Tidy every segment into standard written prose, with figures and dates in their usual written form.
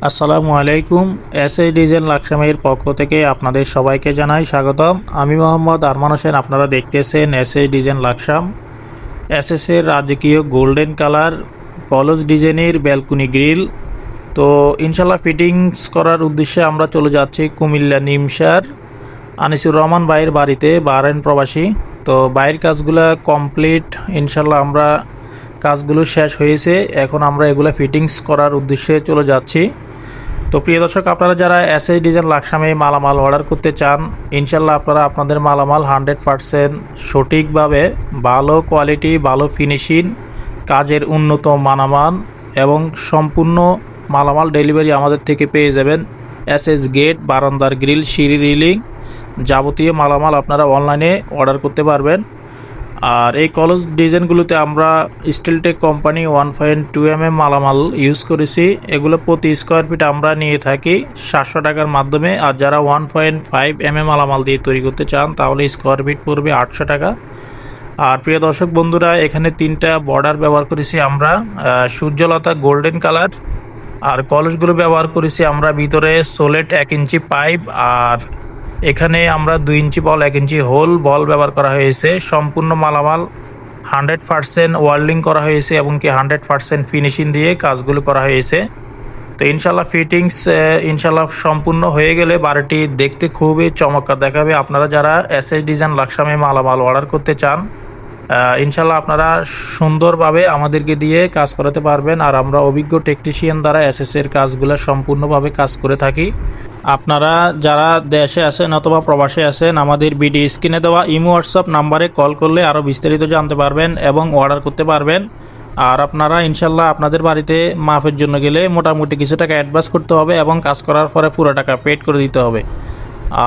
আসসালামু আলাইকুম। SS design লাকসামের পক্ষ থেকে আপনাদের সবাইকে জানাই স্বাগতম। আমি মোহাম্মদ আরমান হোসেন। আপনারা দেখতেছেন এসএস ডিজাইন লাকসাম। এসএস এর রাজকীয় গোল্ডেন কালার কলস ডিজাইনের ব্যালকনি গ্রিল। তো ইনশাল্লাহ ফিটিংস করার উদ্দেশ্যে আমরা চলে যাচ্ছি কুমিল্লা নিমসার আনিসুর রহমান ভাইয়ের বাড়িতে, বাহরাইন প্রবাসী। তো বাইরের কাজগুলো কমপ্লিট, ইনশাল্লাহ আমরা কাজগুলো শেষ হয়েছে। এখন আমরা এগুলো ফিটিংস করার উদ্দেশ্যে চলে যাচ্ছি। তো প্রিয় দর্শক, আপনারা যারা এসএস ডিজাইন লাকসামে মালামাল অর্ডার করতে চান, ইনশাল্লাহ আপনারা আপনাদের মালামাল 100% সঠিকভাবে, ভালো কোয়ালিটি, ভালো ফিনিশিং, কাজের উন্নত মানামান এবং সম্পূর্ণ মালামাল ডেলিভারি আমাদের থেকে পেয়ে যাবেন। এসএস গেট, বারান্দার গ্রিল, সিঁড়ি রিলিং, যাবতীয় মালামাল আপনারা অনলাইনে অর্ডার করতে পারবেন। আর এই কলস ডিজাইনগুলোতে আমরা স্টিলটেক কোম্পানি 1.2 মালামাল ইউজ করেছি। এগুলো প্রতি স্কোয়ার ফিট আমরা নিয়ে থাকি 700 টাকার মাধ্যমে। আর যারা 1.5 মালামাল দিয়ে তৈরি করতে চান তাহলে স্কোয়ার ফিট পড়বে 800 টাকা। আর প্রিয় দর্শক বন্ধুরা, এখানে 3টা বর্ডার ব্যবহার করেছি আমরা, সূর্যলতা গোল্ডেন কালার। আর কলসগুলো ব্যবহার করেছি আমরা ভিতরে সোলেট 1 ইঞ্চি পাইপ, আর এখানে আমরা 2 ইঞ্চি বল, 1 ইঞ্চি হোল বল ব্যবহার করা হয়েছে। সম্পূর্ণ মালামাল 100% ওয়ার্ল্ডিং করা হয়েছে এবং কি 100% ফিনিশিং দিয়ে কাজগুলো করা হয়েছে। তো ইনশাল্লাহ ফিটিংস ইনশাল্লাহ সম্পূর্ণ হয়ে গেলে বাড়িটি দেখতে খুবই চমৎকার দেখাবে। আপনারা যারা এসএস ডিজাইন লাকসামে মালামাল অর্ডার করতে চান, ইনশাল্লাহ আপনারা সুন্দরভাবে আমাদেরকে দিয়ে কাজ করাতে পারবেন। আর আমরা অভিজ্ঞ টেকনিশিয়ান দ্বারা এসএস এর কাজগুলো সম্পূর্ণভাবে কাজ করে থাকি। আপনারা যারা দেশে আছেন অথবা প্রবাসে আছেন, আমাদের ভিডিও স্ক্রিনে দেওয়া ইমো হোয়াটসঅ্যাপ নাম্বারে কল করলে আরও বিস্তারিত জানতে পারবেন এবং অর্ডার করতে পারবেন। আর আপনারা ইনশাল্লাহ আপনাদের বাড়িতে মাপের জন্য গেলে মোটামুটি কিছু টাকা অ্যাডভান্স করতে হবে এবং কাজ করার পরে পুরো টাকা পেড করে দিতে হবে।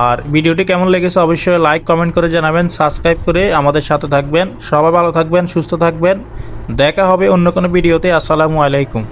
আর ভিডিওটি কেমন লেগেছে অবশ্যই লাইক কমেন্ট করে জানাবেন, সাবস্ক্রাইব করে আমাদের সাথে থাকবেন। সবাই ভালো থাকবেন, সুস্থ থাকবেন। দেখা হবে অন্য কোনো ভিডিওতে। আসসালামু আলাইকুম।